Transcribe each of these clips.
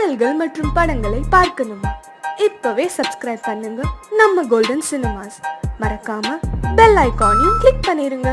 பாடல்கள் மற்றும் படங்களை பார்க்கணுமா? இப்பவே சப்ஸ்கிரைப் பண்ணுங்க நம்ம கோல்டன் சினிமாஸ். மறக்காம பெல் ஐகானையும் கிளிக் பண்ணிருங்க.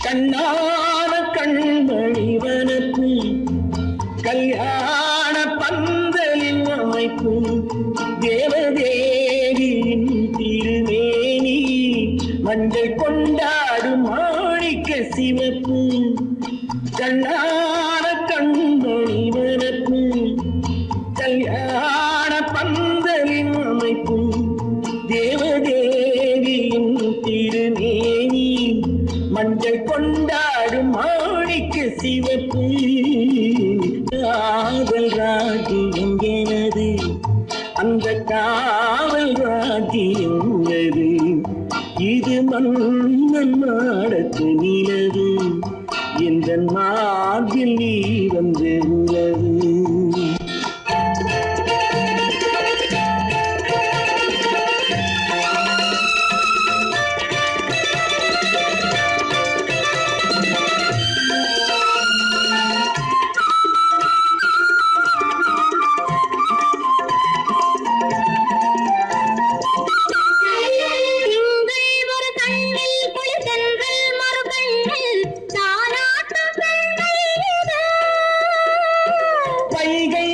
கண்ணான கண்மணிவனப்பு கல்யாண பந்தலின் அமைப்பு தேவதேவியின் திருமேனி மஞ்சள் கொண்டாடும் மாணிக்க சிவப்பு கண்ணான கண்மணிவனப்பு கல்யாண பந்தலின் அமைப்பு தேவதேவியின் திருமேனி மஞ்சள் கொண்டாடும் மாணிக்க சிவப்பு காதல் ராஜ்யம் எனது அந்த காவல் ராஜ்யம் உள்ளது இது மன்னன் மாடத்து நிலவு எந்த மார்பில் நீ வந்து உள்ளது வைகை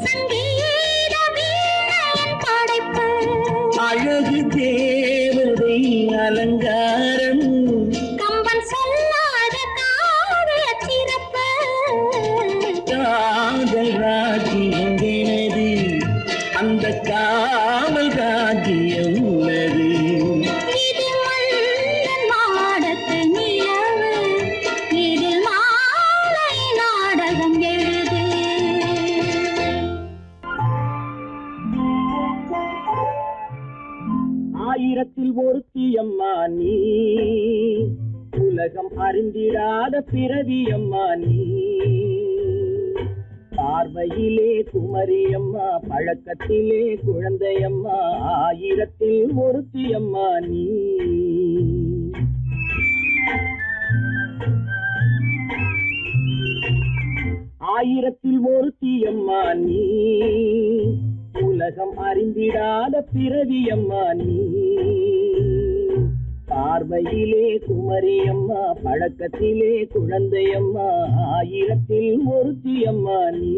சங்கீத வீணையின் படைப்பு அழகு தேவதை அலங்காரம் கம்பன் சொல்லாத காவிய சிறப்பு காதல் ராஜ்யம் எனது அந்த காவல் ராஜ்யம் உள்ளது இது மன்னன் மாடத்து நிலவு இதில் மாலை நாடகம் எழுது ஆயிரத்தில் ஒருத்தி அம்மா நீ உலகம் அறிந்திடாத பிறவி அம்மா நீ பார்வையிலே குமரியம்மா பழக்கத்திலே குழந்தையம்மா ஆயிரத்தில் ஒருத்தி அம்மா நீ ஆயிரத்தில் ஒருத்தி அம்மா நீ உலகம் அறிந்திடாத பிறவி அம்மா நீ பார்வையிலே குமரியம்மா பழக்கத்திலே குழந்தையம்மா ஆயிரத்தில் ஒருத்தி அம்மா நீ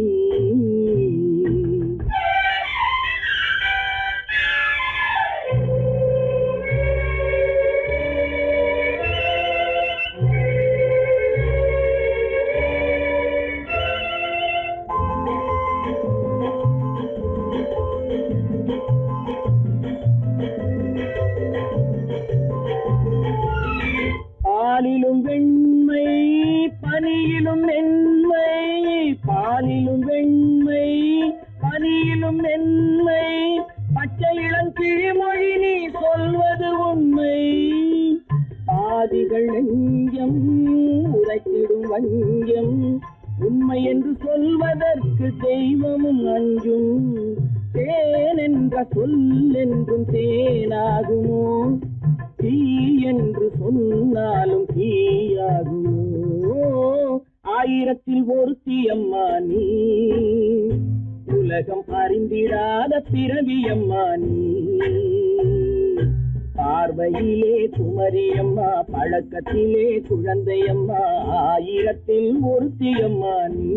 பாலிலும் வெண்மை பனியிலும் மென்மை பாலிலும் வெண்மை பனியிலும் மென்மை பச்சை இளங்கிழிமொழி நீ சொல்வது உண்மை பாதிகள் நெஞ்சம் உரைத்திடும் வஞ்சம் உண்மை என்று சொல்வதற்கு தெய்வமும் அஞ்சும் தேன் என்ற சொல் என்றும் தேனாகுமோ தீ என்று சொன்னாலும் தீயாகுமோ ஆயிரத்தில் ஒருத்தி அம்மா நீ உலகம் அறிந்திடாத பிறவி அம்மா நீ பார்வையிலே குமரியம்மா பழக்கத்திலே குழந்தையம்மா ஆயிரத்தில் ஒருத்தி அம்மா நீ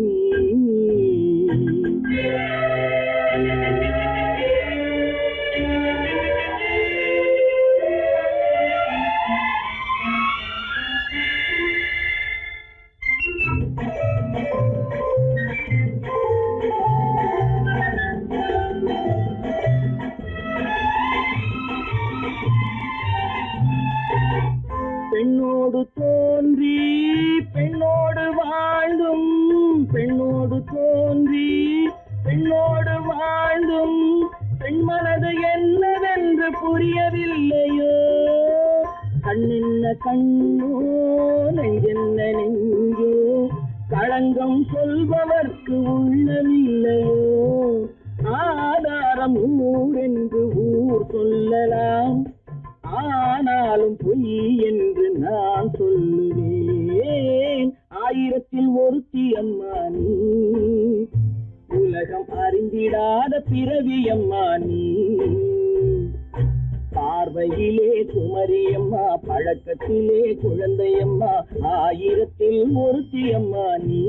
பெண்ணோடு தோன்றி பெண்ணோடு வாழ்ந்தும் பெண்ணோடு தோன்றி பெண்ணோடு வாழ்ந்தும் பெண் மனது என்னவென்று புரியவில்லையோ கண்ணென்ன கண்ணோ நெஞ்சென்ன நெஞ்சோ களங்கம் சொல்பவர்க்கு உள்ளமில்லையோ ஆதாரம் ஊரென்று ஊர் சொல்லலாம் ஆனாலும் பொய் என்று நான் சொல்லுவேன் ஆயிரத்தில் ஒருத்தி அம்மா நீ உலகம் அறிந்திடாத பிறவி அம்மா நீ பார்வையிலே குமரியம்மா பழக்கத்திலே குழந்தையம்மா ஆயிரத்தில் ஒருத்தி அம்மா நீ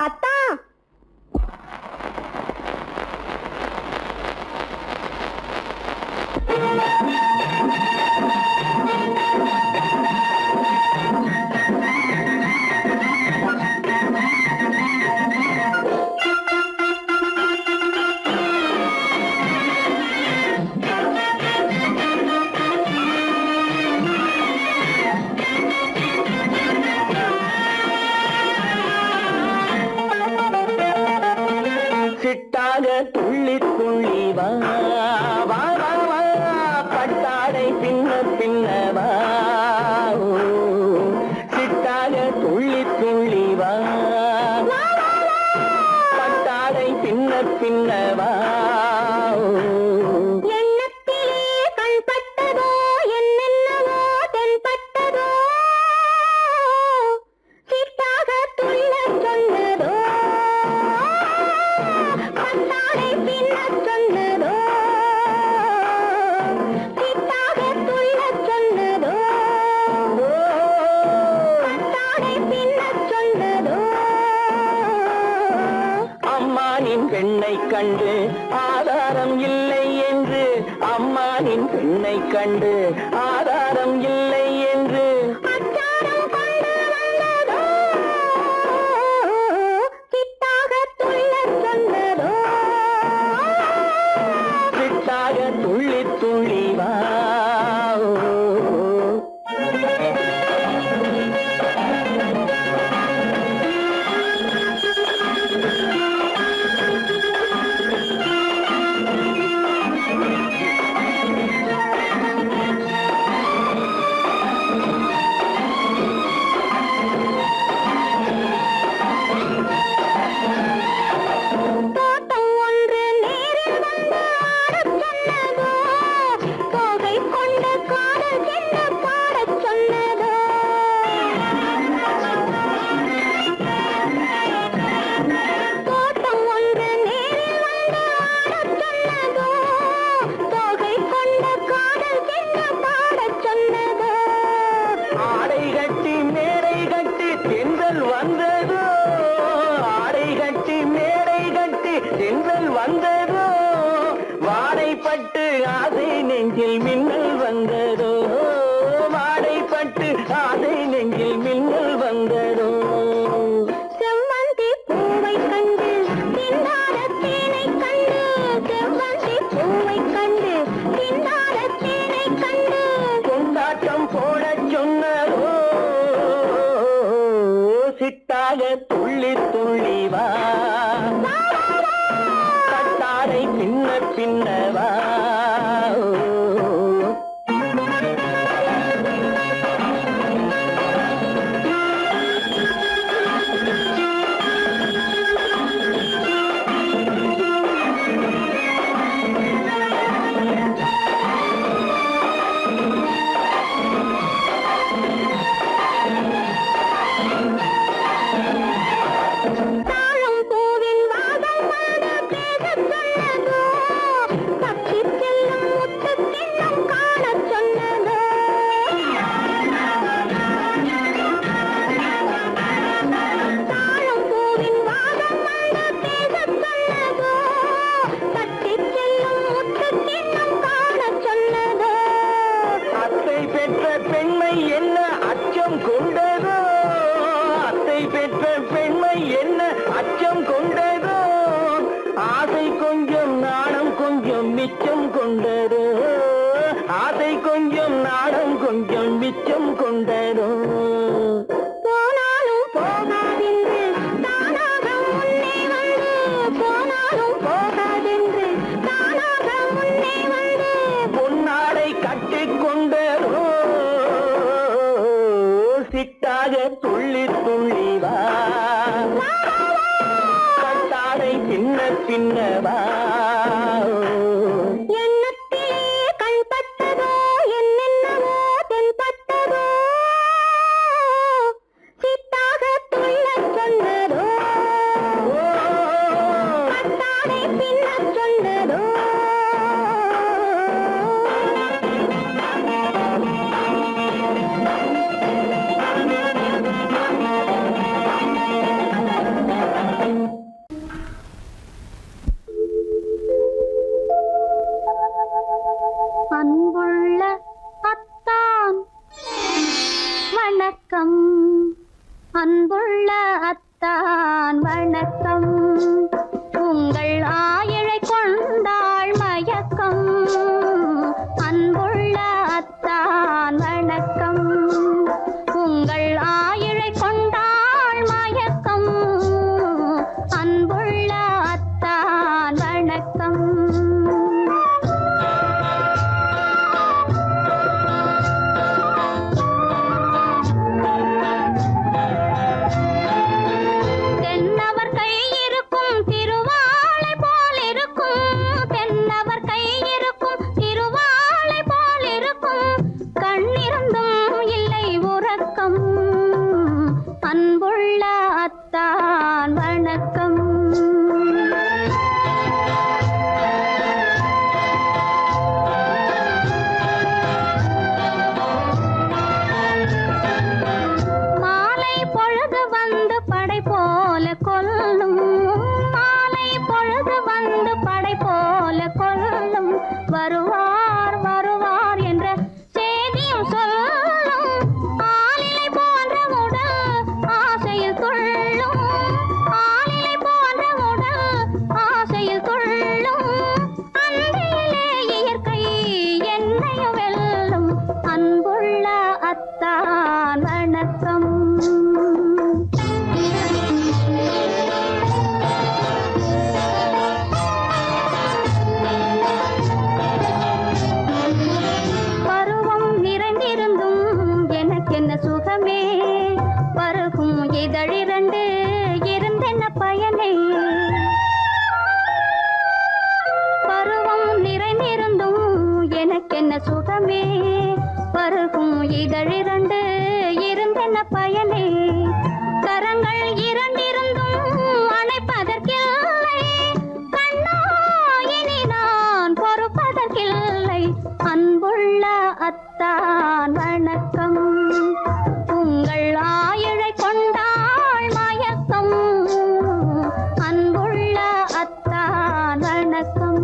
அத்தா சிட்டாக துள்ளி துள்ளி வா வா வா வா பட்டாடை பின்ன பின்ன வா ஓ, சிட்டாக துள்ளி துள்ளி வா பட்டாடை பின்ன பின்ன வா ஓ. எண்ணத்திலே கண்பட்டதோ என்னென்னவோ தென்பட்டதோ சிட்டாக துள்ள சொன்னதோ பெண்ணை கண்டு ஆதாரம் இல்லை என்று, அம்மானின் பெண்ணை கண்டு ஆதாரம் இல்லை என்று அச்சாரம் கொண்டு வந்ததோ கிட்டாக துள்ளச் சொன்னதோ சிட்டாக துள்ளி துள்ளி வா. தோட்டம் ஒன்று நேரில் வந்து ஆடச் சொன்னதோ தோகை கொண்ட காதல் என்ன பாடச் சொன்னதோ தோட்டம் ஒன்று நேரில் வந்து ஆடச் சொன்னதோ தோகை கொண்ட காதல் என்ன பாடச் சொன்னதோ ஆடை கட்டி மேடை கட்டி தென்றல் வந்ததோ, ஆடை கட்டி மேடை கட்டி தென்றல் வந்ததோ, வாடைப்பட்டு ஆசை நெஞ்சில் மின்னல் வந்ததோ, வாடைப்பட்டு ஆசை நெஞ்சில் மின்னல் வந்ததோ. செவ்வந்தி பூவை கண்டு திண்டாட தேனை கண்டு செவ்வந்தி பூவை கண்டு திண்டாட தேனை கண்டு கொண்டாட்டம் போடச் சொன்னதோ, சிட்டாக துள்ளி துள்ளி வா. கட்டாடை பின்ன பின்ன வா. தாழம் பூவின் வாசம் வந்து பேசச் சொன்னதோ தப்பிச் செல்லும் முத்துக் கிண்ணம் காணச் சொன்னதோ தாழம் பூவின் வாசம் வந்து பேசச் சொன்னதோ தப்பிச் செல்லும் முத்துக் கிண்ணம் காணச் சொன்னதோ அத்தை பெற்ற பெண்மை என்ன அச்சம் கொண்டதோ, அத்தை பெற்ற பெண்மை என்ன அச்சம் கொண்டதோ, ஆசை கொஞ்சம் நாணம் கொஞ்சம் மிச்சம் கொண்டதோ, ஆசை கொஞ்சம் நாணம் கொஞ்சம் மிச்சம் கொண்டதோ. போனாலும் போகாதென்று தானாக முன்னே வந்து போனாலும் போகாதென்று தானாக முன்னே வந்து பொன்னாடை கட்டிக் கொண்டதோ, சிட்டாக துள்ளி துள்ளி வா. கட்டாடை பின்ன பின்ன வா. எண்ணத்திலே கண்பட்டதோ என்னென்னவோ தென்பட்டதோ சித்தாக துள்ளச் சொன்னதோ கட்டாடை பின்னச் சொன்னதோ அன்புள்ள அத்தான் வணக்கம் அன்புள்ள அத்தான் வணக்கம் உங்கள் ஆயிழை கொண்டாள் மயக்கம் அன்புள்ள அத்தான் வணக்கம் உங்கள் ஆயிழை கொண்டாள் மயக்கம் அன்புள்ள அத்தான் வணக்கம் தென்னவர் கை இருக்கும் திருவாளை போல் இருக்கும் தென்னவர் கை இருக்கும் திருவாளை போல் இருக்கும் கண்ணிருந்தும் இல்லை உறக்கம் அன்புள்ள அத்தான் வணக்கம் மாலை பொழுது வந்து படை போல கொல்லும் மாலை பொழுது ஆலை போல கொள்ளும் வருவார் வருவார் என்ற செய்தியும் சொல்லும் ஆலிலை போன்ற உடல் ஆசையில் துள்ளும் ஆலிலை போன்ற உடல் ஆசையில் துள்ளும் அன்றையிலே இயற்கை என்னையும் வெல்லும் அன்புள்ள அத்தான் வணக்கம். பருவம் நிறைந்திருந்தும் எனக்கென்ன சுகமே பருகும் இதழிரண்டு இருந்தென்ன பயனே பருவம் நிறைந்திருந்தும் எனக்கென்ன சுகமே பருகும் இதழிரண்டு இருந்தென்ன பயனே கரங்கள் இரண்டிருந்தும் அணைப்பதற்கில்லை கண்ணா இனி நான் பொறுப்பதற்கில்லை அன்புள்ள அத்தான் வணக்கம். உங்கள் ஆயுளை கொண்டாள் மயக்கம் அன்புள்ள அத்தான் வணக்கம்.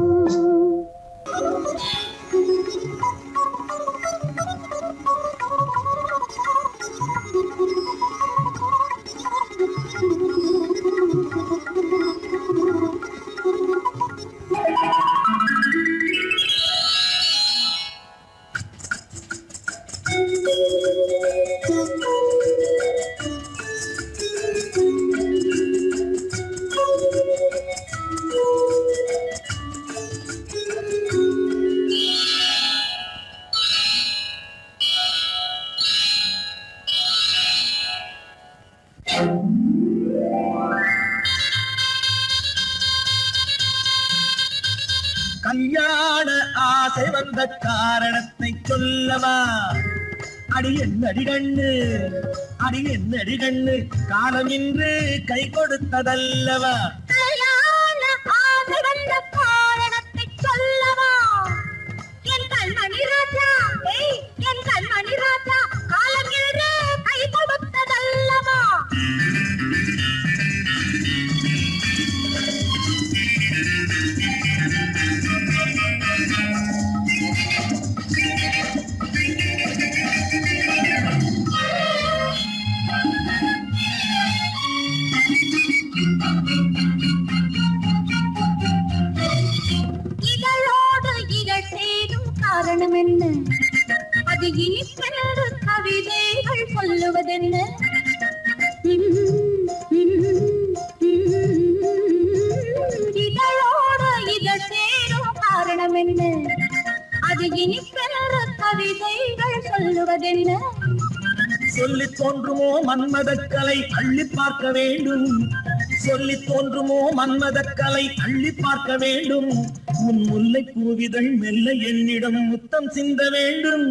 கல்யாண ஆசை வந்த காரணத்தை சொல்லவா? அடி என்னடி கண்ணு, அடி என்னடி கண்ணு, காலம் இன்று கை கொடுத்ததல்லவா? கல்யாண ஆசை வந்த காரணத்தை சொல்லவா? என் கண்மணி ராஜா, என் கண்மணி ராஜா, காலம் இன்று கை கொடுத்ததல்லவா? இதழோடு இதழ் சேரும் காரணம் என்ன? அது இனிப்பென்று கவிதைகள் சொல்லுவதென்ன? இதழோடு இதழ் சேரும் காரணம் என்ன? அது இனிப்பென்று கவிதைகள் சொல்லுவதென்ன? சொல்லி தோன்றுமோ மன்மதக்கலை அள்ளி பார்க்க வேண்டும், சொல்லி தோன்றுமோ மன்மதக்கலை அள்ளி பார்க்க வேண்டும். உன் முல்லை பூவிதழ் மெல்ல என்னிடம் முத்தம் சிந்த வேண்டும்.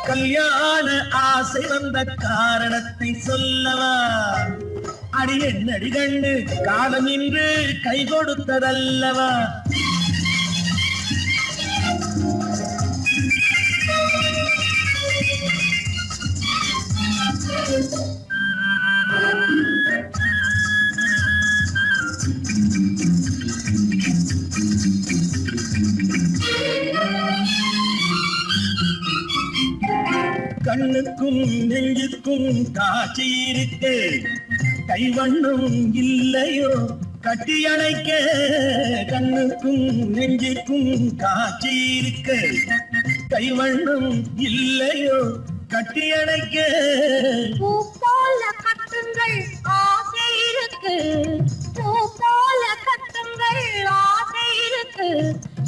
கல்யாண ஆசை வந்த காரணத்தை சொல்லவா? அடி என்னடி கண்டு காலம் இன்று கை கொடுத்ததல்லவா? கண்ணுக்கும் நெஞ்சுக்கும் காட்சி இருக்கு, கைவண்ணம் இல்லையோ கட்டி அணைக்க? கண்ணுக்கும் நெஞ்சுக்கும் காட்சி இருக்கு, கைவண்ணம் இல்லையோ கட்டி அணைக்க? பூ போல கட்டுங்கள் ஆசை இருக்கு, பூ போல கட்டுங்கள் ஆசை இருக்கு.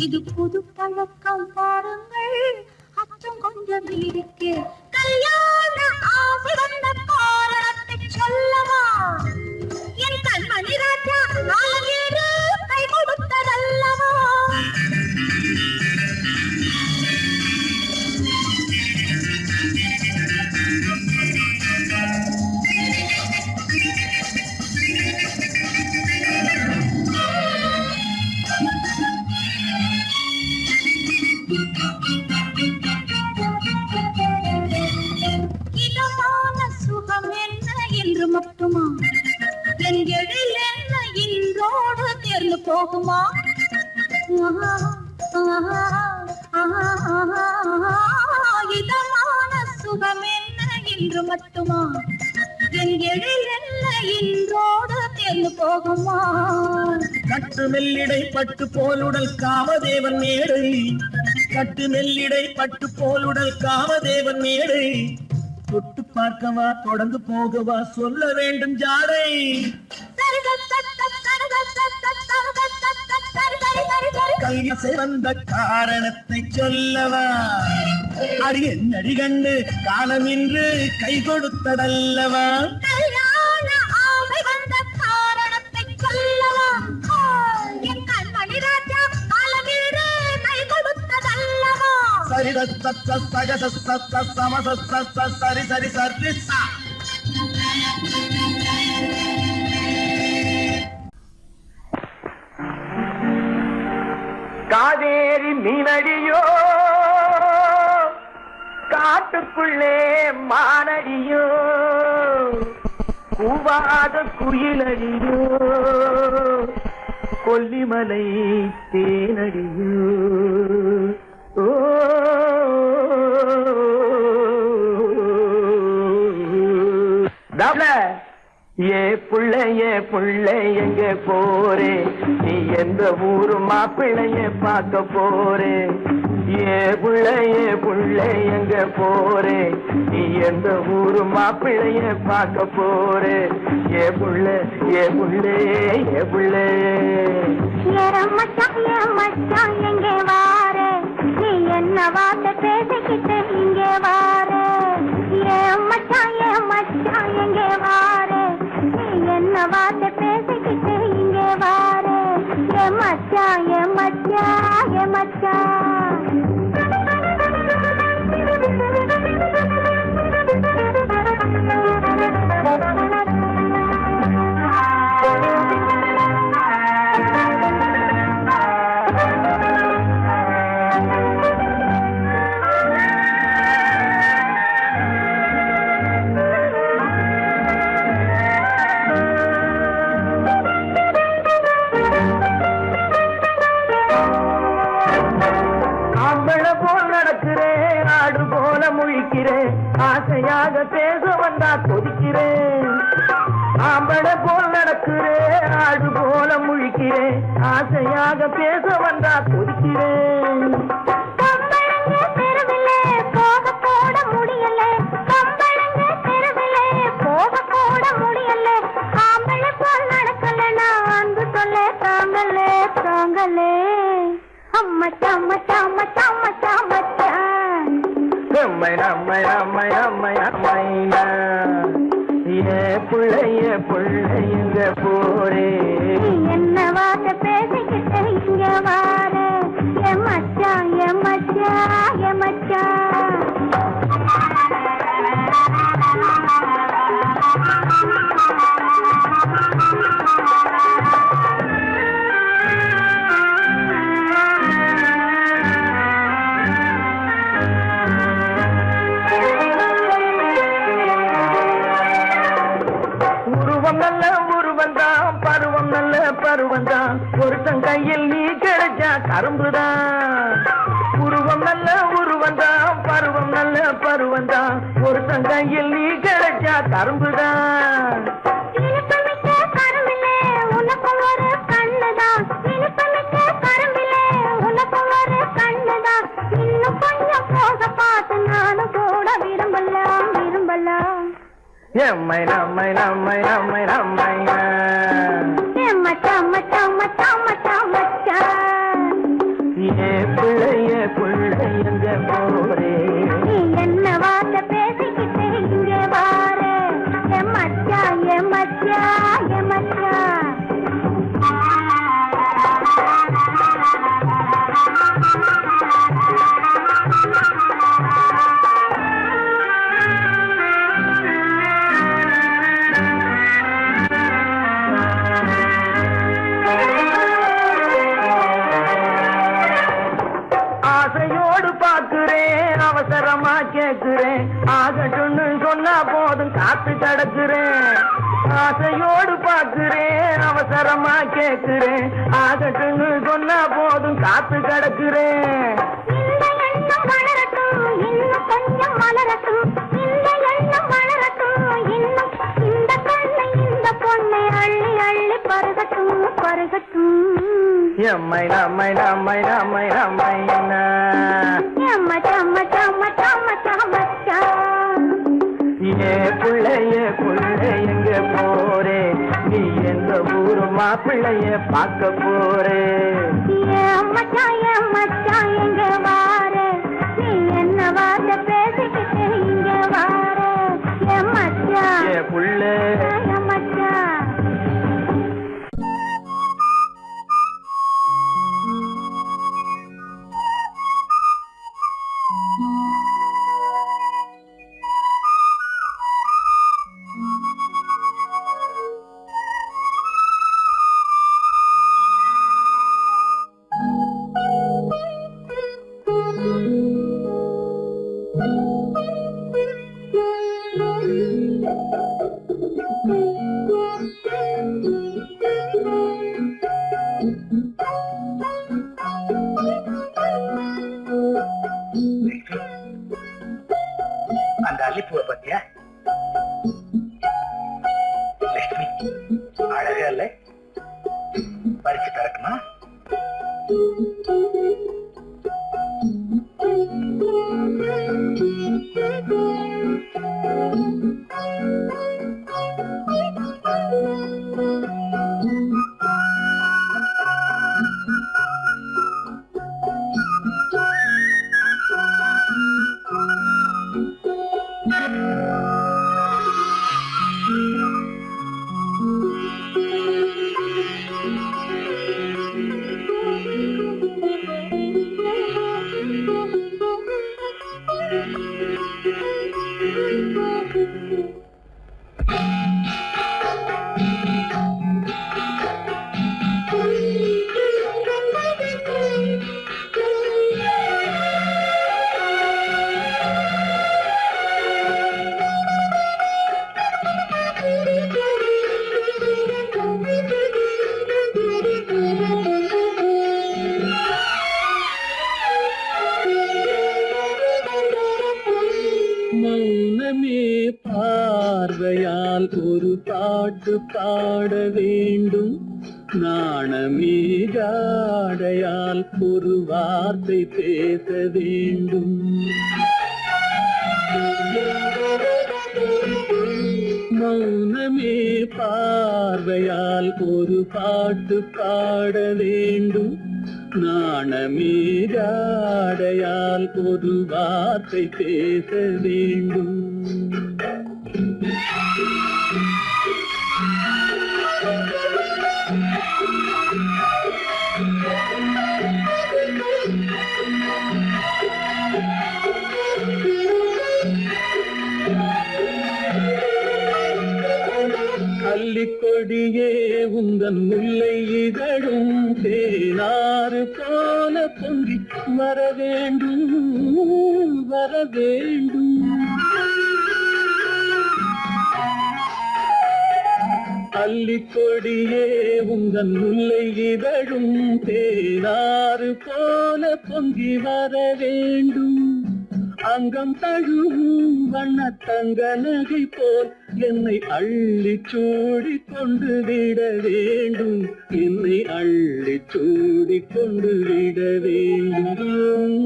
இது புது பழக்கம் பாருங்கள், அச்சம் கொஞ்சம் இருக்கு. கல்யாண ஆசை வந்த காரணத்தை சொல்லவா? என் கண்மணி ராஜா நாளேறு கை கொடுத்ததல்லவா? இதமான சுகம் என்ன என்று மட்டுமா செஞ்செழில் என்ன இன்றோடு தேர்ந்து போகுமா இதமான சுகம் என்ன இன்று மட்டுமா எழில் என்ன இன்றோடு தேர்ந்து போகுமா கட்டு மெல்லிடை பட்டு போலுடல் காமதேவன் மேடை கட்டு மெல்லிடை பட்டு போலுடல் காமதேவன் மேடை தொட்டு பார்க்கவா தொடர்ந்து போகவா சொல்ல வேண்டும் ஜாடை கைய சிறந்த காரணத்தை சொல்லவா அடி என்னடி கண்டு காலம் இன்று கை கொடுத்ததல்லவா கல்யாண ஆமை வந்த காரணத்தை சொல்லவா என் கண்மணி ராஜா காலமீறு கை கொடுத்ததல்லவா சரித சத்த சகத சத்த சமத சத்த சரி சரி சரி சா காவேரி மீனடியோ காட்டுக்குள்ளே மானடியோ கூவாத குயிலடியோ கொல்லிமலை தேனடியோ ஓ ஏ புள்ள எங்க போறே நீ எந்த ஊரு மாப்பிள்ளைய பார்க்க போறே ஏ புள்ள எங்க போறே நீ எந்த ஊரு மாப்பிள்ளைய பார்க்க போறே ஏ புள்ள மச்சான் எங்கே வாரே நீ என்ன வார்த்தை பேசிக்கிட்டு இங்கே வாரே மச்சான் எங்கே வாரே நீ என்ன வார்த்தை பேசிக்கிட்டு இங்கே வாரே மச்சான் ஆசையாக பேச வந்தா கொதிக்கிறேன் ஆம்பளை போல் நடக்கிறேன் ஆடு போல முழிக்கிறேன் ஆசையாக பேச வந்தா கொதிக்கிறேன் புள்ளைங்க போரே என்ன வார்த்தை பேசிக்கிட்டு இங்க வாரே மச்சான் பருவந்தான் ஒருத்தன் கையில் நீ கிடைச்சா கரும்புதான் உருவம் நல்ல உருவந்தான் பருவம் நல்ல பருவந்தான் ஒருத்தன் கையில் நீ கிடைச்சா கரும்புதான் எம்மை நம்மை நம்மை நம்மை நம்மை புள்ளைங்க போரே என்ன வார்த்தை பேசிக்கிட்டு இங்கே வாரே மச்சான் அவசரமா கேக்குறேன் ஆகட்டும்னு சொன்னா போதும் காத்து கிடக்குறேன் ஆசையோடு பாக்குறேன், அவசரமா கேக்குறேன், ஆகட்டுன்னு சொன்னா போதும் காத்து கிடக்குறேன். இந்த எண்ணம் வளரட்டும், இன்னும் கொஞ்சம் வளரட்டும், இந்த எண்ணம் வளரட்டும், இன்னும் இந்த கண்ணை இந்த பொண்ணை அள்ளி அள்ளி பருகட்டும் பருகட்டும். எம்மை நம்மை நம்மை நம்மை நம்மைனா எம்ம சம்ம சம்ம சம்ம சம்மச்சா. ஏ பிள்ளைய பிள்ளை எங்க போறே, நீ எந்த ஊரு மாப்பிள்ளைய பார்க்க போறே. என் மச்சான் எங்க வாரே, நீ என்ன வார்த்தை பேசிக்கிட்டு இங்க வாரே. என் மச்சான் ஏ புள்ள என் மச்சான். அந்த அல்லிப்பூவை பத்தியா லட்சுமி? அழகா இல்ல? பறிச்சு தரட்டுமா? மௌனமே பார்வையால் ஒரு பாட்டு பாட வேண்டும், நாணமே ஜாடையால் ஒரு வார்த்தை பேச வேண்டும். மௌனமே பார்வையால் ஒரு பாட்டு பாட வேண்டும், நாணமே ஜாடையால் ஒரு வார்த்தை பேச வேண்டும். அல்லிக்கொடியே உந்தன் முல்லை இதழும் தேனாறு போல பொங்கி வர வேண்டும் வர வேண்டும். அல்லிக்கொடியே உந்தன் முல்லை இதழும் தேனாறு போல பொங்கி வர வேண்டும். அங்கம் தழுவும் வண்ணத்தங்க நகை போல் என்னை அள்ளி சூடி கொண்டு விட வேண்டும், என்னை அள்ளி சூடி கொண்டு விட வேண்டும்.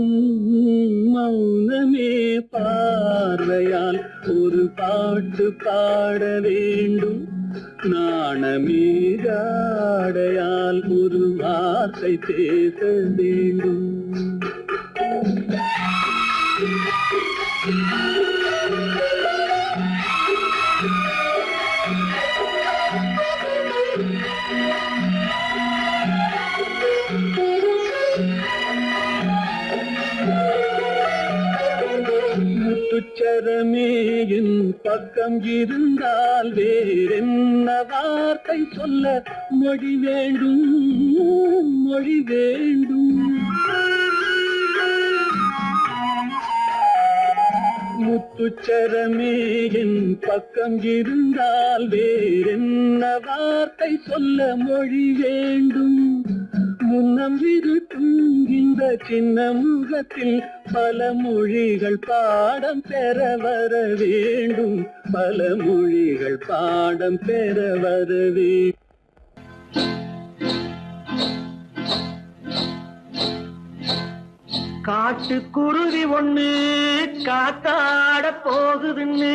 மௌனமே பார்வையால் ஒரு பாட்டு பாட வேண்டும், நாணமே ஜாடையால் ஒரு வார்த்தை பேச வேண்டும். முத்துச்சரமே என் பக்கம் இருந்தால் வேறென்ன வார்த்தை சொல்ல மொழி வேண்டும் மொழி வேண்டும். முத்துச்சரமே என் பக்கம் இருந்தால் வேறென்ன வார்த்தை சொல்ல மொழி வேண்டும் முன்னம் இருக்கும் இந்த சின்ன முகத்தில் பல மொழிகள் பாடம் பெற வர வேண்டும் பல மொழிகள் பாடம் பெற வர வேண்டும் காட்டுக்குருவி ஒண்ணு காத்தாட போகுதுன்னு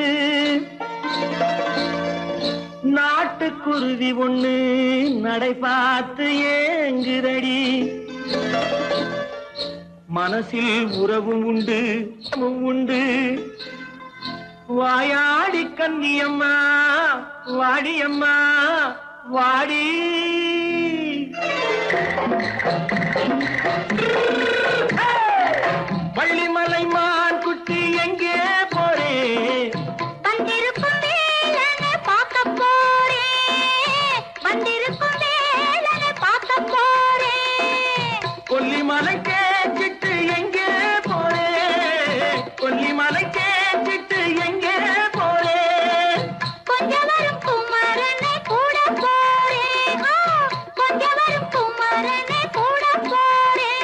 நாட்டுக்குருவி ஒண்ணு நடை பார்த்து ஏங்குதடி மனசில் உறவும் உண்டு உண்டு வாயாடி கன்னியம்மா வாடியம்மா வாடி வள்ளிமலை மான் குட்டி எங்கே போறே வந்திருக்கும் வேலனை பார்க்க போறேன் வந்திருக்கும் வேலனை பார்க்க போறேன் கொல்லிமலை கேச்சிட்டு எங்கே போறே கொல்லிமலை கேச்சிட்டு எங்கே போறே கொஞ்சம் வரும் குமரனை கூட போறேன் கொஞ்சம் வரும் குமரனை கூட போறேன்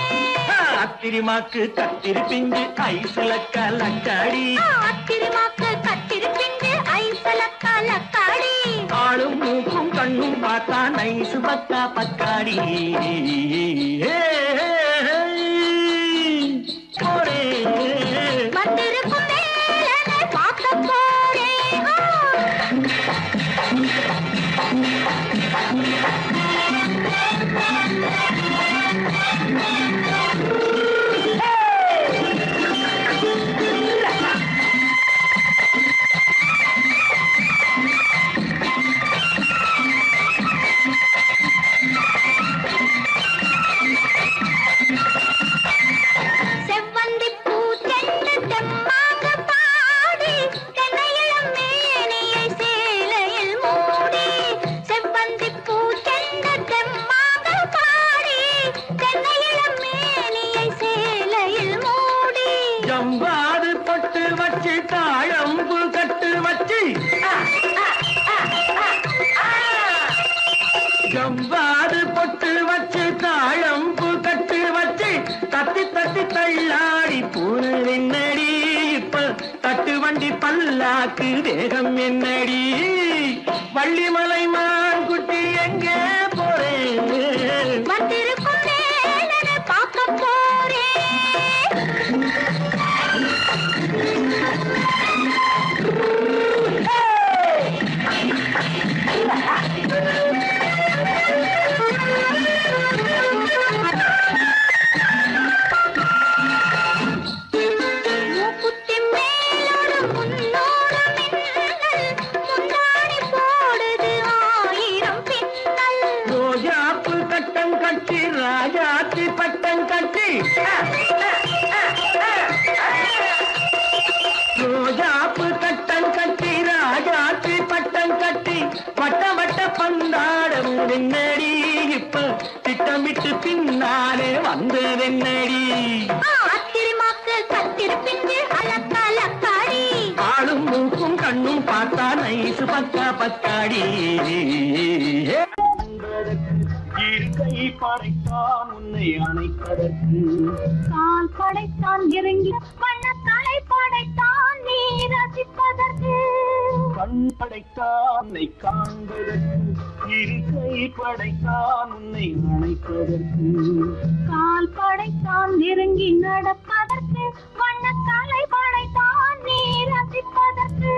அத்திரிமாக்கு கத்திரி பிஞ்சு ஐசுல கலக்காடி அத்திரிமாக்கு கத்திரி பிஞ்சு ஐசல கலக்காடி ஆளும் மூக்கும் கண்ணும் பார்த்தா நைசு பக்கா பக்காடி போறே வந்திருக்கும் வேலனை பார்க்க போறேன் செவ்வந்தி பூ செண்டு தெம்மாக பாடி தென்னையிளம் மேனியை சேலையில் மூடி செவ்வந்தி பூ செண்டு தெம்மாக பாடி தென்னையிளம் மேனியை சேலையில் மூடி ஜம்பாது பட்டு வச்சு தாழம்பு கட்டு வச்சு ஜம்பாது பொட்டு வச்சு தாழம்பு கட்டு வச்சு தட்டி தட்டி தள்ளாடி போன என்னடி இப்ப தட்டு வண்டி பல்லாக்கு வேகம் என்னடி வள்ளிமலை மான் குட்டி எங்கே போறேன் வந்திருக்கும் வேலனை பார்க்க போறேன் மூக்குத்தி மேலோடு முன்னோடு மின்னல் முந்தாணி போடுது ஆயிரம் பின்னல் ரோஜாப்பு கட்டம் கட்டி ராஜாத்தி பட்டம் கட்டி ரோஜாப்பு கட்டம் கட்டி ராஜாத்தி பட்டம் கட்டி வட்ட வட்ட பந்தாடம் என்னடி இப்ப திட்டமிட்டு பின்னாலே வந்து என்னடி அத்திரிமாக்கு கத்திரி பிஞ்சு அலக்காடி ஆளும் மூக்கும் கண்ணும் பார்த்தா நைசு பக்கா பக்காடி இருக்கை படைத்தான் உன்னை அணைப்பதற்கு கால் படைத்தான் இறங்கி வண்ணக்காலை படைத்தான் நீ ரசிப்பதற்கு கண் படைத்தான் உன்னை காண்பதற்கு இருக்கை படைத்தான் உன்னை அணைப்பதற்கு கால் படைத்தான் நெருங்கி நடப்பதற்கு வண்ணக்காலை படைத்தான் நீ ரசிப்பதற்கு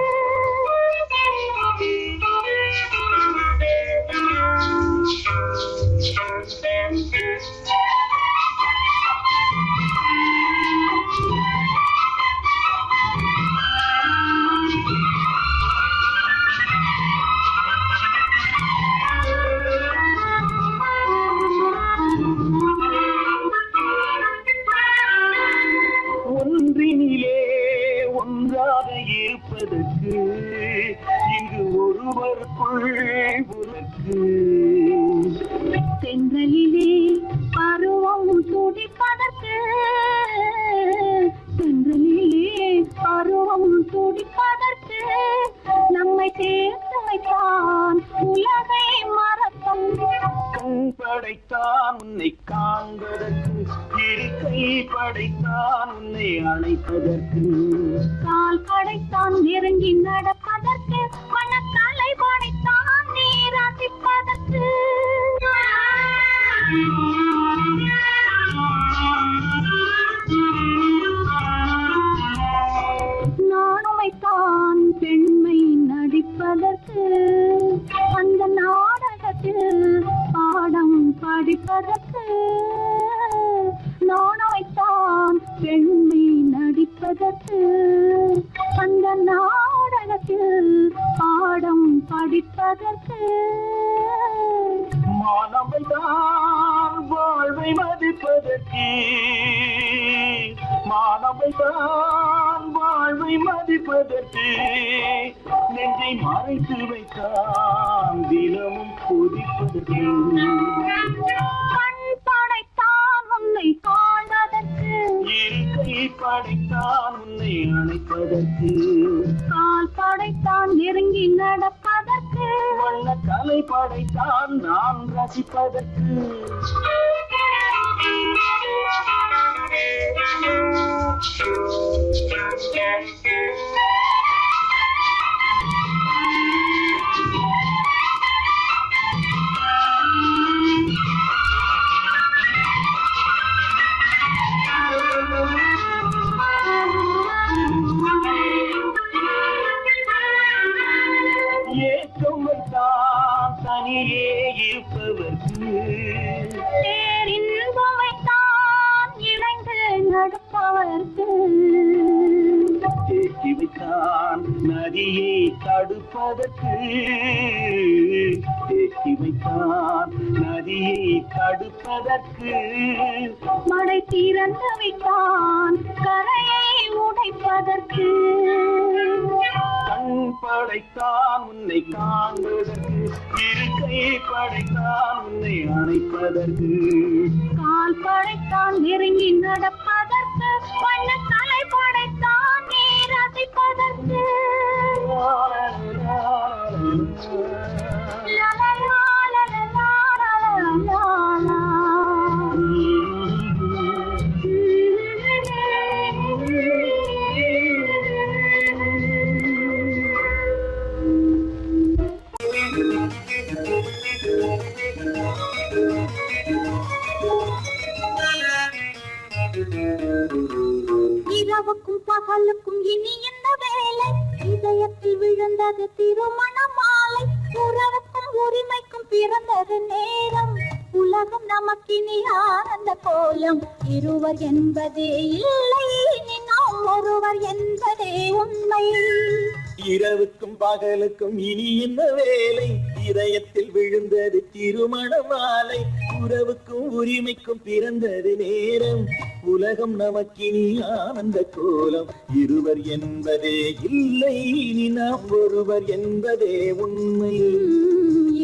ஒன்றினிலே ஒன்றாக இருப்பதற்கு இங்கு ஒருவருக்குள் ஒருக்கு தென்றலிலே பருவம் துடிப்பதற்கு தென்றலிலே பருவம் சேர்த்து வைத்தான் உலகை மறக்கும். கண் படைத்தான் உன்னை காண்பதற்கு, இருக்கை படைத்தான் உன்னை அழைப்பதற்கு, கால் படைத்தான் நெருங்கி நடப்பதற்கு, மனக்கலை படைத்தான் நீ ரசிப்பதற்கு. நானுமைத்தான் பெண்மை நடிப்பதற்கு, அந்த நாடகத்தில் பாடம் படிப்பதற்கு. நானுமைத்தான் பெண்மை நடிப்பதற்கு, அந்த நாடகத்தில் பாடம் படிப்பதற்கு. மானவைதான் வாழ்வை மதிப்பதற்கு, மானவைதான் வாழ்வை மதிப்பதற்கு, நெஞ்சை மறைத்து வைத்தான் தினமும் கொதிப்பதற்கு. கண் படைத்தான் உன்னை காண்பதற்கு, இருக்கை படைத்தான் உன்னை அழைப்பதற்கு, கால் படைத்தான் நெருங்கி நடப்பதற்கு. வண்ண கலை படைத்தான் நான் ரசிப்பதற்கு. ஏக்கம் வைத்தான் தனியே இருப்பதற்கு, பேரின்பம் வைத்தான் இணைந்து நடப்பவர்க்கு. தேக்கி வைத்தான் நதியை தடுப்பதற்கு, தேக்கி வைத்தான் நதியை தடுப்பதற்கு, மடை திறந்து வைத்தான் கரையை உடைப்பதற்கு. கண் படைத்தான் உன்னை காண்பதற்கு, இருக்கை படைத்தான் உன்னை அணைப்பதற்கு, கால் படைத்தான் நெருங்கி நடப்பதற்கு, வண்ண கலை படைத்தான் நீ ரசிப்பதற்கு. லலலா, லலலா, லலலா. இரவுக்கும் பகலுக்கும் இனி என்ன வேலை, இதயத்தில் விழுந்தது திருமண மாலை. உறவுக்கும் உரிமைக்கும் பிறந்தது நேரம், உலகம் நமக்கினி ஆனந்த கோலம். இருவர் என்பதே இல்லை, இனி நாம் ஒருவர் என்பதே உண்மை. இரவுக்கும் பகலுக்கும் இனி என்ன வேலை, இதயத்தில் விழுந்தது திருமண மாலை. உறவுக்கும் உரிமைக்கும் பிறந்தது நேரம், உலகம் நமக்கினி ஆனந்த கோலம். இருவர் என்பதே இல்லை, இனி நாம் ஒருவர் என்பதே உண்மை.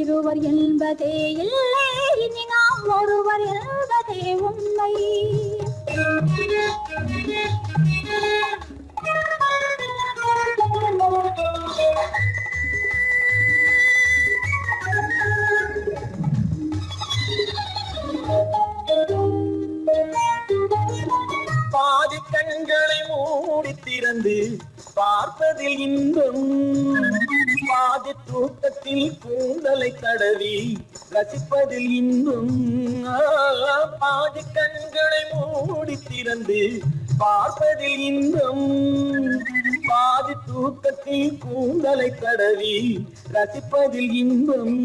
இருவர் என்பதே இல்லை, இனி நாம் ஒருவர் என்பதே உண்மை. பாதி கண்களை மூடி திறந்து பார்ப்பதில் இன்பம், பாதி தூக்கத்தில் கூந்தலை தடவி ரசிப்பதில் இன்பம். பாதி கண்களை மூடி திறந்து பார்ப்பதில் இன்பம், பாதி தூக்கத்தில் கூந்தலை தடவி ரசிப்பதில் இன்பம்.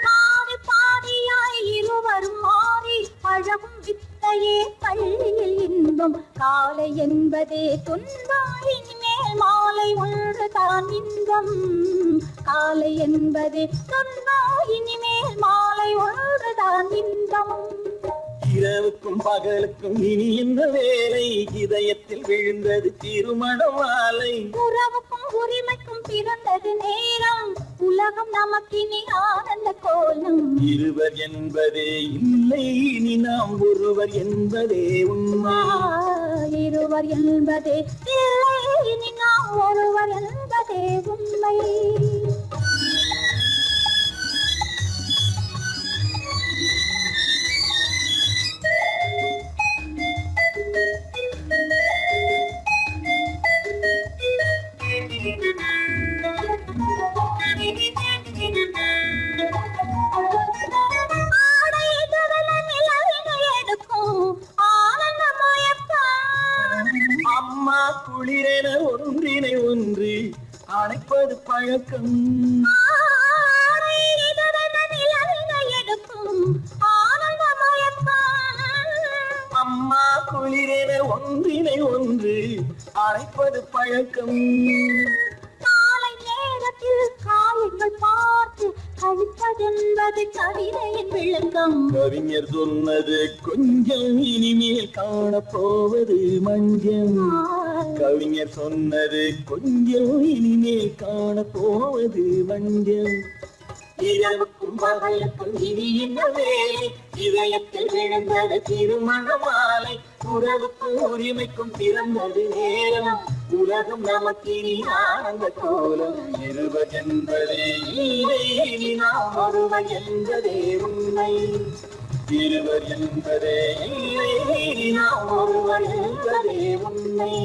பாதி பாதியாய் இருவரும் மாறி பழகும் வித்தையே பள்ளியில் இன்பம். காலை என்பதே துன்பம், இனிமேல் மாலை ஒன்று தான் இன்பம். காலை என்பதே துன்பம், இனிமேல் மாலை ஒன்று தான் இன்பம். இரவுக்கும் பகலுக்கும் இனி என்ன வேலை, இதயத்தில் விழுந்தது திருமண மாலை. உறவுக்கும் உரிமைக்கும் பிறந்தது நேரம், உலகம் நமக்கினி ஆனந்த கோலம். இருவர் என்பதே இல்லை, இனி நாம் ஒருவர் என்பதே உண்மை. இருவர் என்பதே இல்லை, இனி நாம் ஒருவர் என்பதே என்பதே உண்மை. அம்மா குளிரென ஒன்றினை ஒன்று அணைப்பது பழக்கம். அம்மா குளிரென ஒன்றினை ஒன்று அணைப்பது பழக்கம். காலை நேரத்தில் காயங்கள் பார்த்து கழிப்பதென்பது கவிதையின் விளக்கம். கவிஞர் சொன்னது கொஞ்சம் இனிமேல் காணப்போவது மஞ்சள். கவிஞர் சொன்னது கொஞ்சம் இனிமேல் காணப்போவது மஞ்சள். இரவுக்கும் பகலுக்கும் இனி என்ன வேலை, இதயத்தில் விழுந்தது திருமண மாலை. உறவுக்கும் உரிமைக்கும் பிறந்தது நேரம், உலகம் நமக்கினி ஆனந்த கோலம். இருவர் என்பதே இல்லை, இனி நாம் ஒருவர் என்பதே உண்மை. இருவர் என்பதே இல்லை, இனி நாம் ஒருவர் என்பதே உண்மை.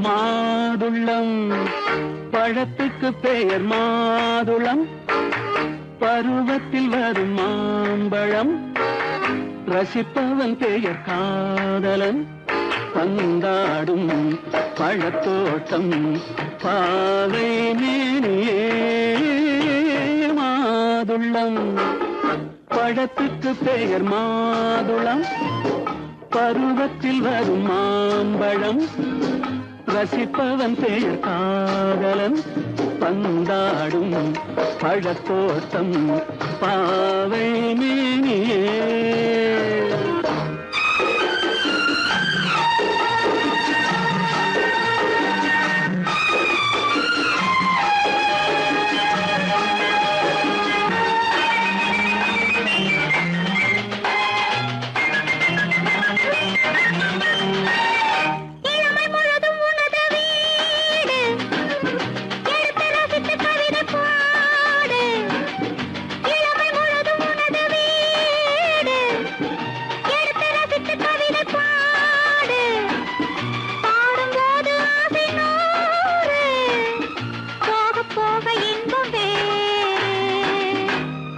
மாதுளம் பழத்துக்கு பெயர் மாதுளம், பருவத்தில் வரும் மாம்பழம். ரசிப்பவன் பெயர் காதலன், பந்தாடும் பழத்தோட்டம் பாவை மேனியே. மாதுளம் பழத்துக்கு பெயர் மாதுளம், பருவத்தில் வரும் மாம்பழம். ரசிப்பவன் பெயர் காதலன், பந்தாடும் பழத்தோட்டம் பாவை மேனியே.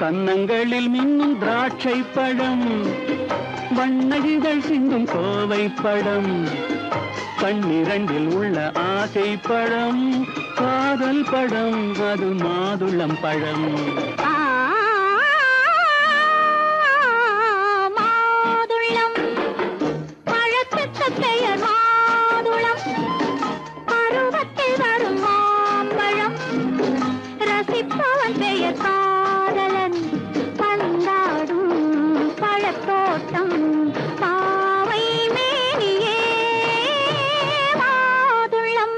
கன்னங்களில் மின்னும் திராட்சை பழம், வண்ணகிகள் சிந்தும் கோவை பழம். கண்ணிரண்டில் உள்ள ஆசை பழம், காதல் பழம், அது மாதுளம் பழம். மாதுளம் பழத்துக்கு பெயர் மாதுளம், பருவத்தில் வரும் மாம்பழம். ரசிப்பவன் பெயர் காதலன், பந்தாடும் பழத்தோட்டம் பாவை மேனியே. மாதுளம்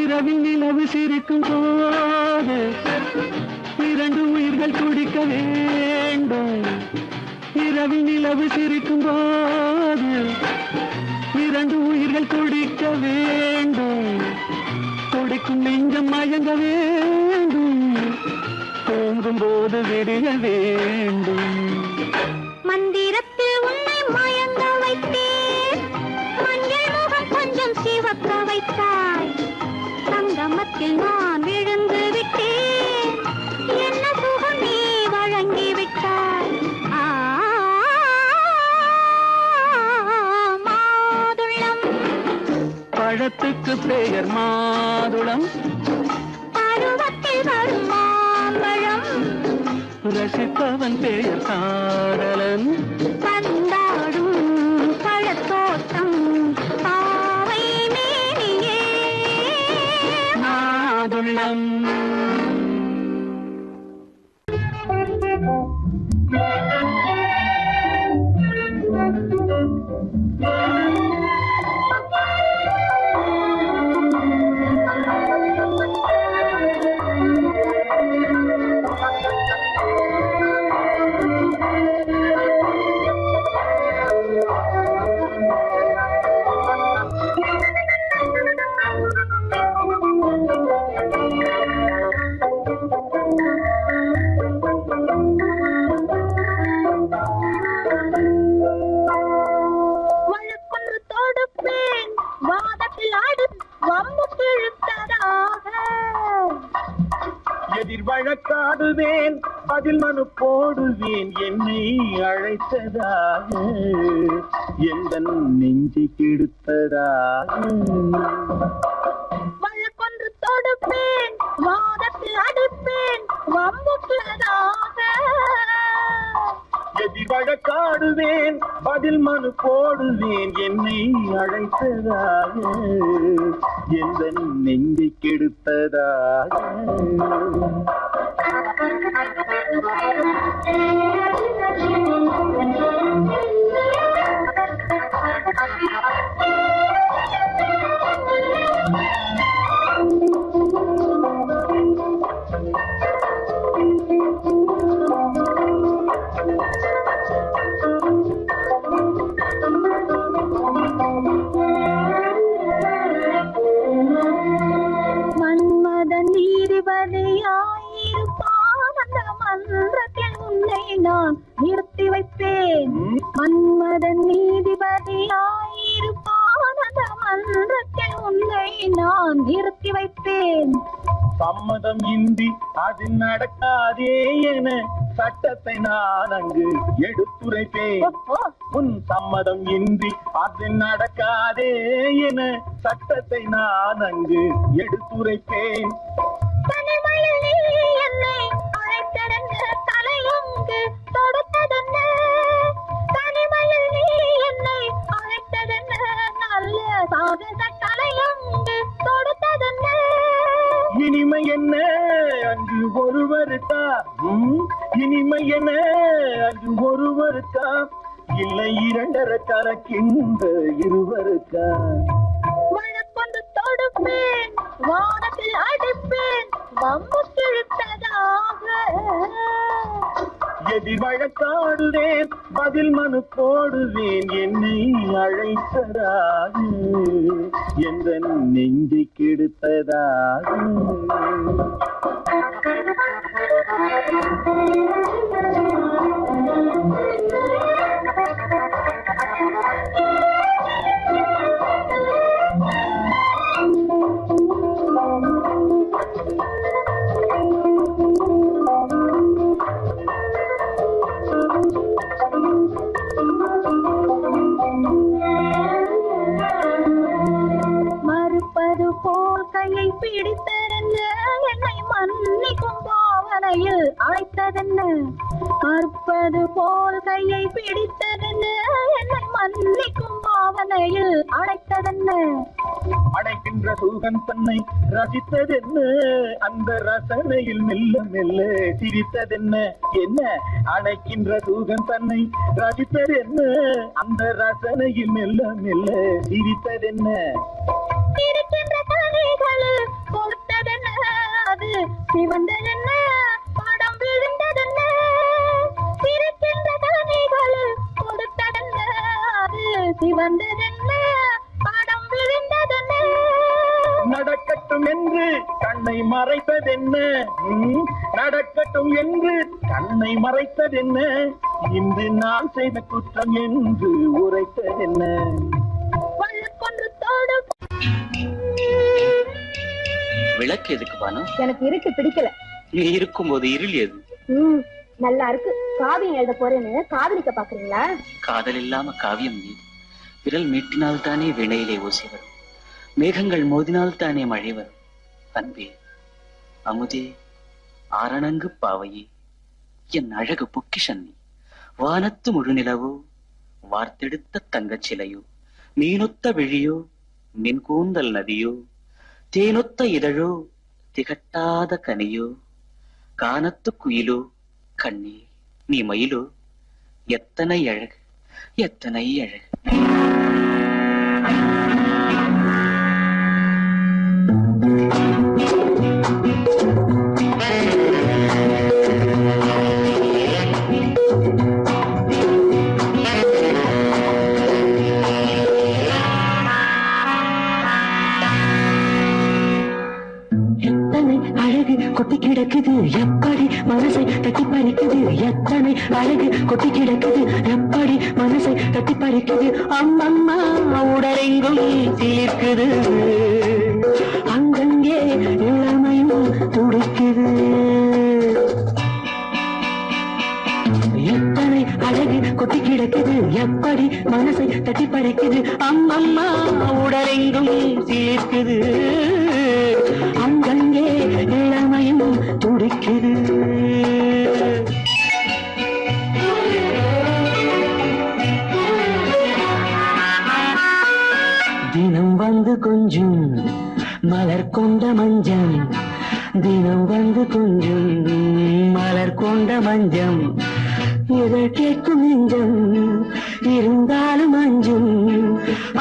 இரவில் நிலவு சிரிக்கும் போது இரண்டு உயிர்கள் துடிக்க வேண்டும். இரவில் நிலவு சிரிக்கும் போது இரண்டு உயிர்கள் துடிக்க வேண்டும். துடிக்கும் நெஞ்சம் மயங்க வேண்டும், தூங்கும் போது விடிய வேண்டும். மந்திரத்தில் உன்னை மயங்க வைத்தேன், மஞ்சள் முகம் கொஞ்சம் சிவக்க வைத்தாய். சங்கமத்தில் நான் விழுந்து விட்டேன், என்ன சுகம் நீ வழங்கி விட்டாய். மாதுளம் பழத்துக்கு பெயர் மாதுளம், பருவத்தில் வரும் மாம்பழம். ரசிப்பவன் பெயர் காதலன். பந்தாடும் பழத்தோட்டம் பாவை மேனியே மாதுளம். வழக்கொன்று தொடுப்பேன் வாதத்தில் ஆடு வம்பு கிழுத்ததாக எதிர் வழக்காடுவேன் பதில் மனு போடுவேன் என்னை அழைத்ததாக எந்த நெஞ்சை கெடுத்ததாக. வழக்கொன்று தொடுப்பேன் வாதத்தில் அடிப்பேன் வம்புக்குள்ளதாக எதிர் வழக்காடுவேன் பதில் மனு போடுவேன் என்னை அழைத்ததாக எந்த நெஞ்சை கெடுத்ததாக. மன்மதன் நீதிபதியாயிருப்பான் அந்த மன்றத்தில் உன்னை நான் நிறுத்தி வைப்பேன். மன்மதன் நீதிபதியாயிருப்பான் அந்த மன்றத்தில் உன்னை நான் நிறுத்தி வைப்பேன். சம்மதம் இன்றி அது நடக்காதே என சட்டத்தை நான் அங்கு எடுத்துரைப்பேன். உன் சம்மதம் இன்றி அது நடக்காதே என சட்டத்தை நான் அங்கு எடுத்துரைப்பேன். தனிமையில் நீ என்னை அழைத்ததென்ன தலையங்கு தொடுத்ததென்ன? தனிமையில் நீ என்னை அழைத்ததென்ன நல்ல சாகச தலையங்கு தொடுத்ததென்ன? இனிமை என்ன அங்கு ஒருவருக்கா? இனிமை என்ன அங்கு ஒருவருக்கா? இல்லை இரண்டரை கணக்கின்ற இருவருக்கா? வழக்கொண்டு தொடுப்பேன் வானத்தில் அடிப்பேன் வம்பு கிழுத்ததாக எதிர் வழக்காடுவேன் பதில் மனு போடுவேன் என்னை அழைத்ததாக எந்த நெஞ்சை கெடுத்ததாக. மறுப்பது போல் கையை பிடித்ததென்ன என்னை மன்னிக்கும் பாவனையில் அழைத்ததென்ன? மறுப்பது போல் கையை பிடித்ததென்ன என்னை மன்னிக்கும் பாவனையில் அழைத்ததென்ன? அடைக்கின்ற சூகன் தன்னை ரசித்ததென்ன அந்த ரசனையில் மெல்ல மெல்ல சிரித்ததென்ன? என்ன அடைக்கின்ற சூகன் தன்னை ரசித்ததென்ன அந்த ரசனையில் மெல்ல மெல்ல சிரித்ததென்ன? இருக்கின்ற கனிகளில் கொடுத்ததென்ன அது சிவந்ததென்ன படம் விழுந்ததென்ன? இருக்கின்ற கனிகளில் கொடுத்ததென்ன அது சிவந்ததென்ன படம் விழுந்ததென்ன? நடக்கட்டும் என்று கண்ணை மறைத்ததென்ன? நடக்கட்டும் என்று கண்ணை மறைத்ததென்ன? இன்று நான் செய்த குற்றம் என்று உரைத்ததென்ன? வழக்கொன்று தோடு விளக்கு எதுக்கு பானு? எனக்கு இருட்டு பிடிக்கல. நீ இருக்கும்போது இருள் எது? நல்லா இருக்கு. காவியம் எழுத போறேன்னு காதலிக்க பாக்குறீங்களா? காதல் இல்லாம காவியம் நீ. விரல் மீட்டினால் தானே வினையிலே ஓசி வரும், மேகங்கள் மோதினால் தானே மழை வரும். அன்பே, அமுதே, ஆரணங்கு பாவையே, என் அழகு பொக்கிஷன் நீ. வானத்து முழுநிலவோ, வார்த்தெடுத்த தங்கச் சிலையோ, மீனொத்த விழியோ, மின் கூந்தல் நதியோ, தேனொத்த இதழோ, திகட்டாத கனியோ, கானத்து குயிலோ, கண்ணே நீ மயிலோ, எத்தனை அழகு, எத்தனை அழகு. கொட்டி கிடக்குது எப்படி மனசை தட்டி பறிக்குது, எத்தனை அழகு கொட்டி கிடக்குது எப்படி மனசை தட்டி பறிக்குது. அம்மம்மா உடலெங்கும் தீர்க்குது, அங்கங்கே இளமையும் துடிக்குது. எத்தனை அழகு கொட்டி கிடக்குது எப்படி மனசை தட்டி பறிக்குது. அம்மம்மா உடலெங்கும் தீர்க்குது, அங்கங்கே இளமையும் துடிக்குது. தினம் வந்து கொஞ்சம் மலர் கொண்ட மஞ்சம், தினம் வந்து கொஞ்சம் மலர் கொண்ட மஞ்சம், இதழ் கேட்கும் நெஞ்சம் இருந்தாலும் அஞ்சும்.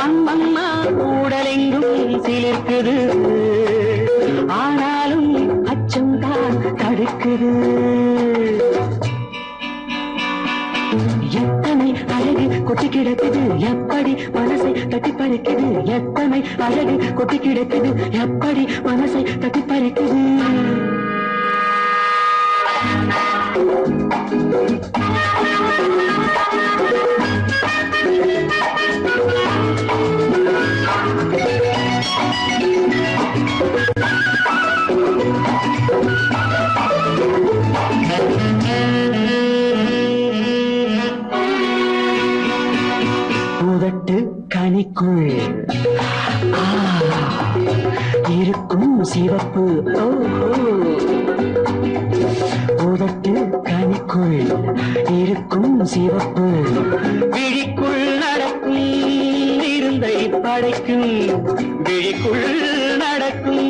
அம்மம்மா உடலெங்கும் சிலிர்க்குது, ஆனாலும் அச்சம் தான் தடுக்குது. எத்தனை அழகு கொட்டி கிடக்குது எப்படி மனசை தட்டி பறிக்குது, எத்தனை அழகு கொட்டி கிடக்குது எப்படி மனசை தட்டி பறிக்குது. உதட்டு கனிக்குள் இருக்கும் சிவப்பு, உதட்டு கனிக்குள் இருக்கும் சிவப்பு, விழிக்குள் நடக்கும் இருந்தை படைக்கும், விழிக்குள் நடக்கும்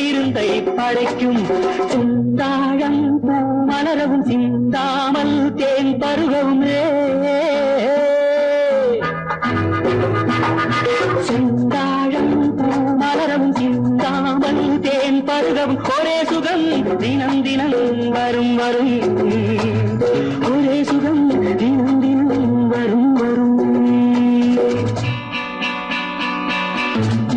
இருந்தை படைக்கும். சிந்தாழம் பூ மலரவும் சிந்தாமல் தேன் பருகவும், சிந்தாழம் பூ மலரவும் சிந்தாமல் தேன் பருகவும், ஒரே சுகம் தினம் தினம் வரும் வரும், ஒரே சுகம் தினம் தினம் வரும் வரும்.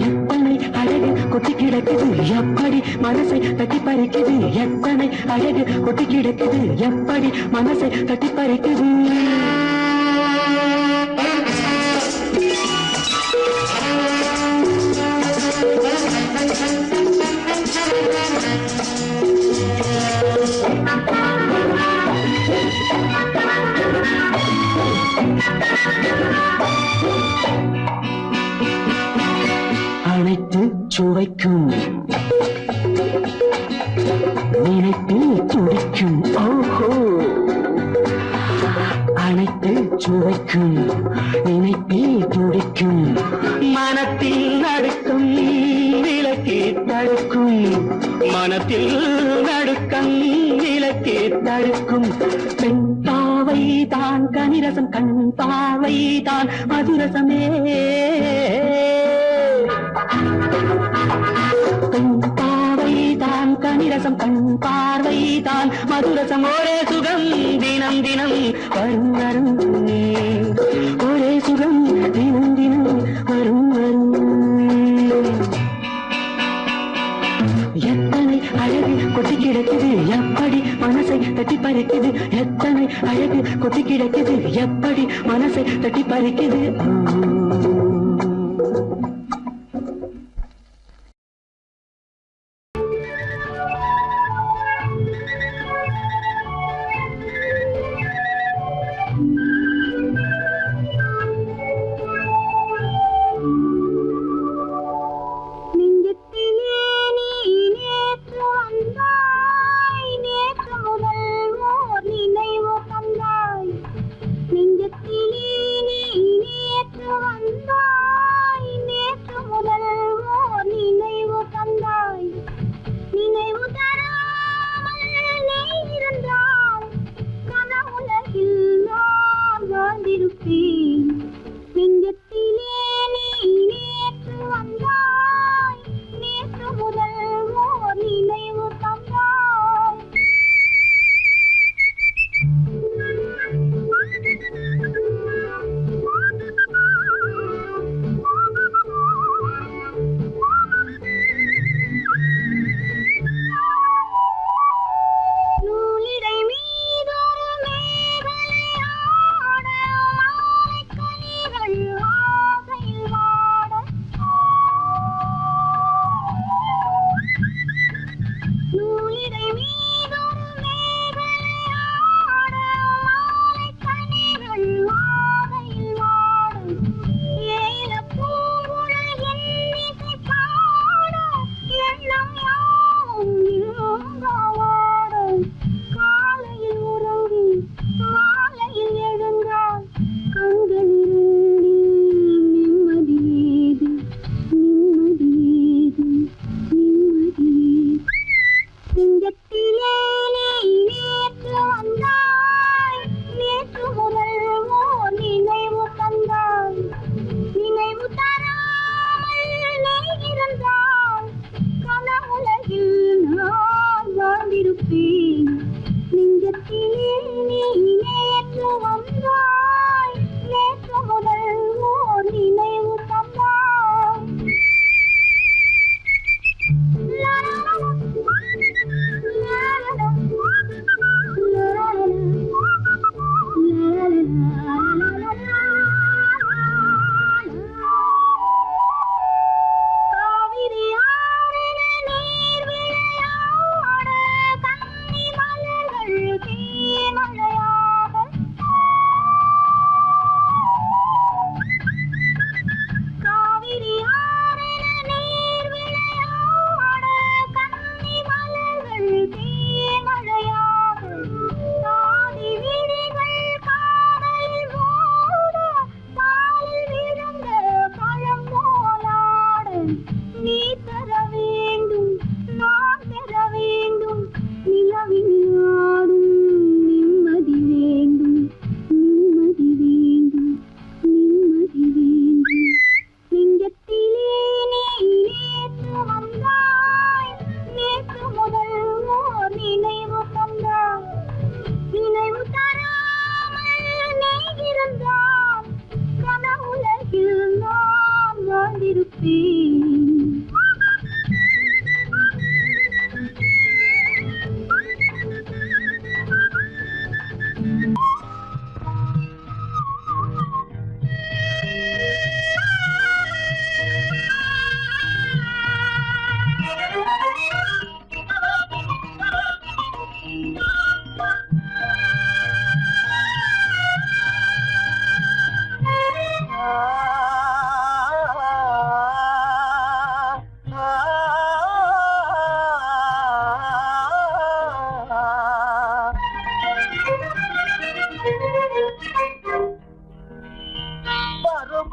எத்தனை அழகு கொட்டி கிடக்குது எப்படி மனசை தட்டி பறிக்குது, எத்தனை அழகு கொட்டி கிடக்குது எப்படி மனசை தட்டி பறிக்குது. அனைத்து சுவைக்கும் நினைப்பில் துடிக்கும், ஓஹோ அனைத்து சுவைக்கும் நினைப்பில் துடிக்கும், மனத்தில் நடுக்கும் விலக்கி தடுக்கும், மனத்தில் நடுக்கம் விலக்கி தடுக்கும். பெண் பாவை தான் கனிரசம், கண் பாவை தான் மதுரசமே, பெண் பாவை தான் கனிரசம், கண் பார்வை தான் மதுரசம், ஒரே சுகம் தினம் தினம் வரும் வரும், ஒரே சுகம் தினம் தினம் வரும் வரும். எத்தனை அழகு கொட்டி கிடக்குது எப்படி மனசை தட்டி பறிக்குது, எத்தனை அழகு கொட்டி கிடக்குது எப்படி மனசை தட்டி பறிக்குது. நேற்று வந்தாய், நேற்று முதல் ஓர் நினை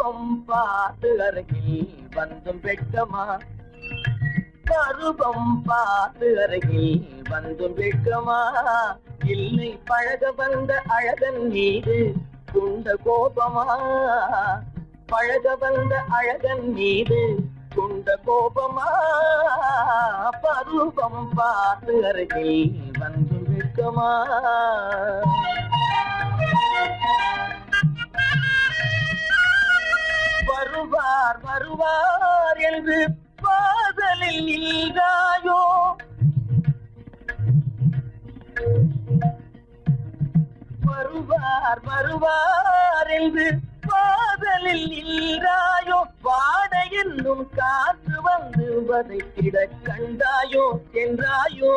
பருவம் பார்த்து அருகில் வந்தும் வெட்கமா பருவம் பார்த்து அருகில் வந்தும் வெட்கமா இல்லை பழக வந்த அழகன் மீது கொண்ட கோபமா பழக வந்த அழகன் மீது கொண்ட கோபமா பருவம் பார்த்து அருகில் வந்தும் வெட்கமா வருவார் வருவார் என்று பாதலில் நின்றாயோ வருவார் வருவார் என்று பாதலில் நின்றாயோ வாட என்னும் காற்று வந்து வதைத்திட கண்டாயோ என்றாயோ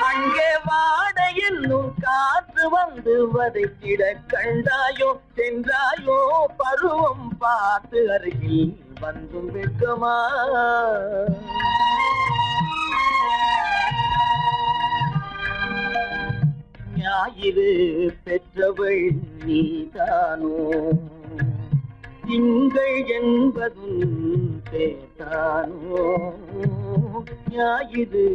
அங்கே வாட என்னும் காற்று வந்து வதைத்திட கண்டாயோ சென்றாயோ பருவம் பார்த்து அருகில் வந்தும் வெட்கமா ஞாயிறு பெற்றவள் நீதானோ திங்கள் என்பதும் பேதானோ ஞாயிறு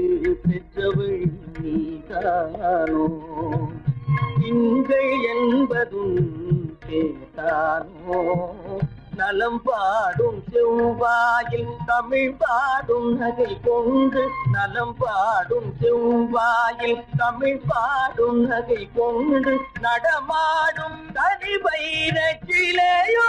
பெற்றவள் நீதானோ திங்கள் என்பதும் பேதானோ நலம் பாடும் செவ்வாயில் தமிழ் பாடும் நகை கொண்டு நலம் பாடும் செவ்வாயில் தமிழ் பாடும் நகை கொண்டு நடமாடும் தனி வைர கிளையோ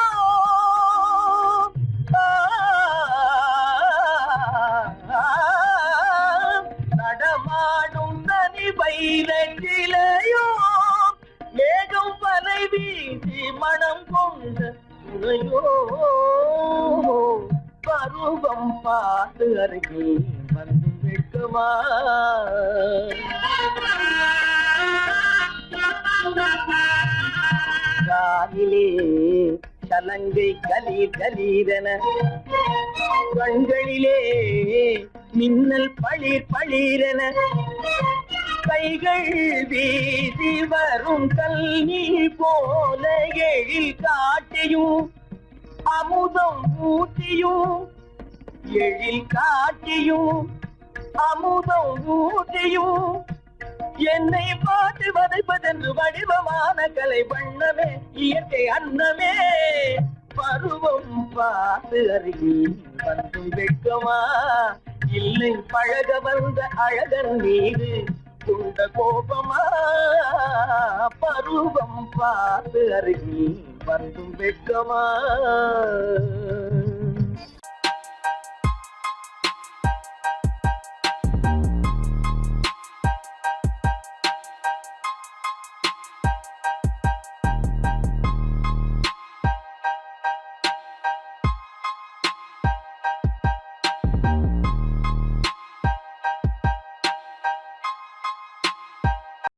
நடமாடும் தனி வைர கிளையோ மேகம் பனை வீசி மனம் கொண்ட துணையோ பருவம் பார்த்து அருகில் வந்து வெட்கமா காலிலே சலங்கை கலீர் கலீரென கண்களிலே மின்னல் பளிர் பளிரென கைகள் வீசி வரும் கல்நீர் போல எழில் காட்டியும் அமுதம் ஊட்டியும் எழில் காட்டியும் அமுதம் ஊட்டியும் என்னை பாட்டு வதைப்பதென்று வடிவமான கலை வண்ணமே இயற்கை அன்னமே பருவம் பார்த்து அருகில் வந்தும் வெட்கமா இல்லை பழக வந்த அழகன் மீது கொண்ட கோபமா பருவம் பார்த்து அருகில் வந்தும் வெட்கமா